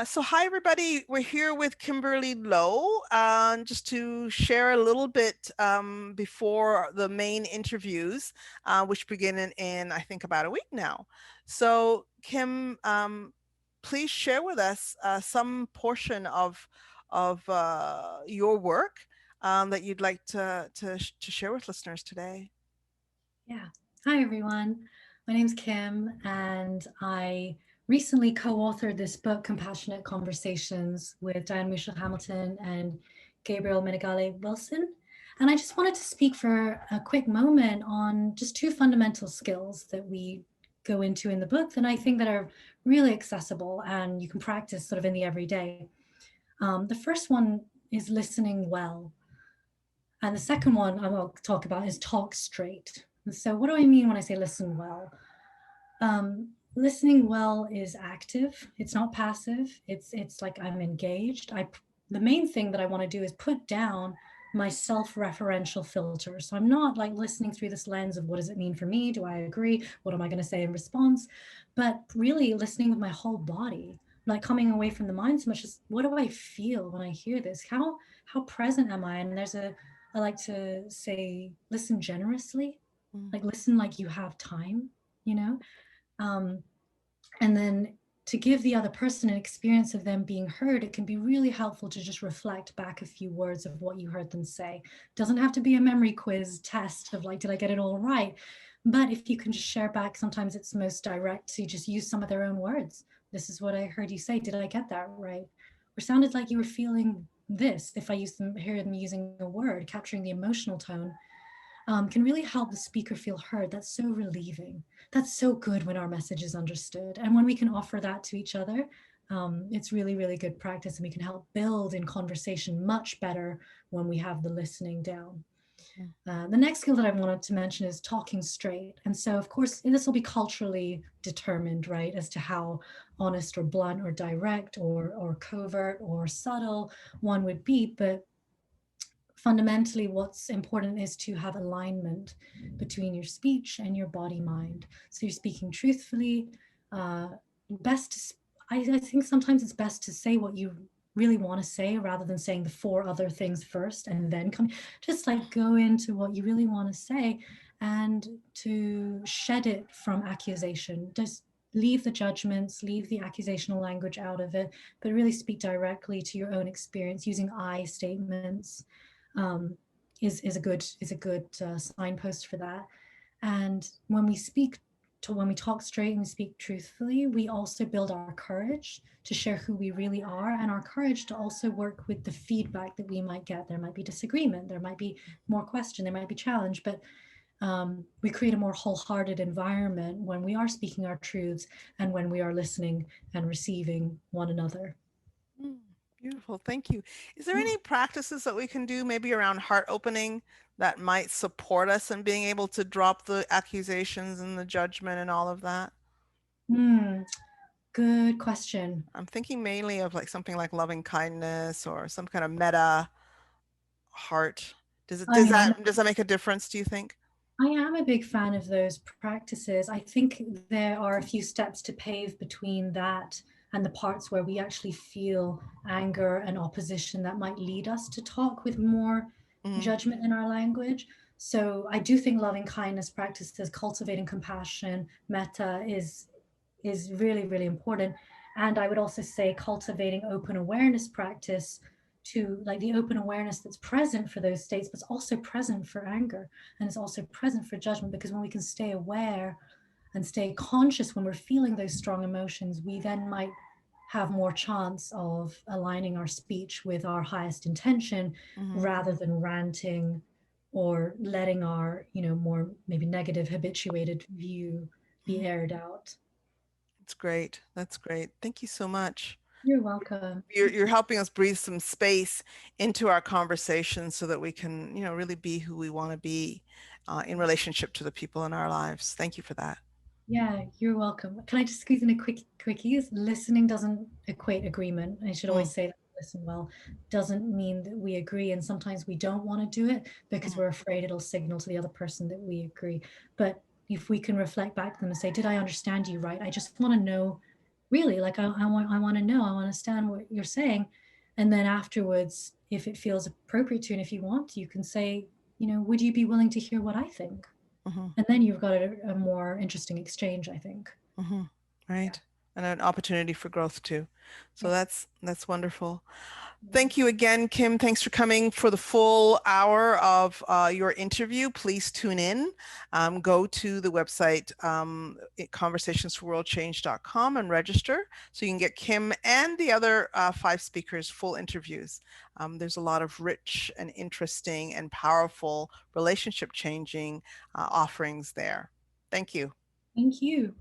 So hi everybody, we're here with Kimberly Loh, just to share a little bit before the main interviews, which begin in I think about a week now. So Kim, please share with us some portion of your work that you'd like to share with listeners today. Yeah. Hi, everyone. My name's Kim, and I recently co authored this book, Compassionate Conversations, with Diane Michelle Hamilton and Gabriel Menegale Wilson. And I just wanted to speak for a quick moment on just two fundamental skills that we go into in the book that I think that are really accessible and you can practice sort of in the everyday. The first one is listening well. And the second one I will talk about is talk straight. So, what do I mean when I say listen well? Listening well is active. It's not passive. It's like I'm engaged. The main thing that I want to do is put down my self-referential filter. So I'm not like listening through this lens of what does it mean for me? Do I agree? What am I going to say in response? But really listening with my whole body, like coming away from the mind so much as what do I feel when I hear this? How present am I? And I like to say listen generously, Mm. like listen like you have time, you know? Um, and then to give the other person an experience of them being heard, it can be really helpful to just reflect back a few words of what you heard them say. It doesn't have to be a memory quiz test of like, did I get it all right? But if you can just share back, sometimes it's most direct to just use some of their own words. This is what I heard you say. Did I get that right? Or sounded like you were feeling this. If I hear them using a word, capturing the emotional tone, can really help the speaker feel heard. That's so relieving. That's so good when our message is understood. And when we can offer that to each other, it's really, really good practice. And we can help build in conversation much better when we have the listening down. Mm. The next skill that I wanted to mention is talking straight. And so, of course, this will be culturally determined, right, as to how honest or blunt or direct or covert or subtle one would be. But fundamentally what's important is to have alignment between your speech and your body mind, so you're speaking truthfully. uh, best to, I think sometimes it's best to say what you really want to say rather than saying the four other things first and then come, just like go into what you really want to say and to shed it from accusation. Just leave the judgments, leave the accusational language out of it, but really speak directly to your own experience using I statements. um, is a good signpost for that. And when we talk straight and we speak truthfully, we also build our courage to share who we really are, and our courage to also work with the feedback that we might get. There might be disagreement, there might be more question, there might be challenge, but we create a more wholehearted environment when we are speaking our truths and when we are listening and receiving one another. Mm, beautiful. Thank you. Is there any practices that we can do maybe around heart opening that might support us in being able to drop the accusations and the judgment and all of that? Hmm, good question. I'm thinking mainly of like something like loving kindness or some kind of meta heart. Does it I does am. that does that make a difference, do you think? I am a big fan of those practices. I think there are a few steps to pave between that and the parts where we actually feel anger and opposition that might lead us to talk with more Mm, judgment in our language. So I do think loving kindness practices, cultivating compassion, metta is really, really important. And I would also say cultivating open awareness practice, to like the open awareness that's present for those states, but it's also present for anger and it's also present for judgment. Because when we can stay aware and stay conscious when we're feeling those strong emotions, we then might have more chance of aligning our speech with our highest intention mhm. rather than ranting or letting our, more maybe negative habituated view be Mhm. aired out. That's great. That's great. Thank you so much. You're welcome. You're helping us breathe some space into our conversations so that we can, really be who we want to be in relationship to the people in our lives. Thank you for that. Yeah, you're welcome. Can I just squeeze in a quickie? Listening doesn't equate agreement. I should Mm, always say that listen well doesn't mean that we agree. And sometimes we don't want to do it because mm, we're afraid it'll signal to the other person that we agree. But if we can reflect back to them and say, did I understand you right? I just want to know really, like I want to know, I want to understand what you're saying. And then afterwards, if it feels appropriate to, and if you want, you can say, would you be willing to hear what I think? Hmm. And then you've got a more interesting exchange, I think. Hmm. Yeah. Right. And an opportunity for growth too. So Yeah. that's wonderful. Yeah. Thank you again, Kim. Thanks for coming for the full hour of your interview. Please tune in. Go to the website conversationsforworldchange.com and register so you can get Kim and the other 5 speakers full interviews. There's a lot of rich and interesting and powerful relationship changing offerings there. Thank you. Thank you.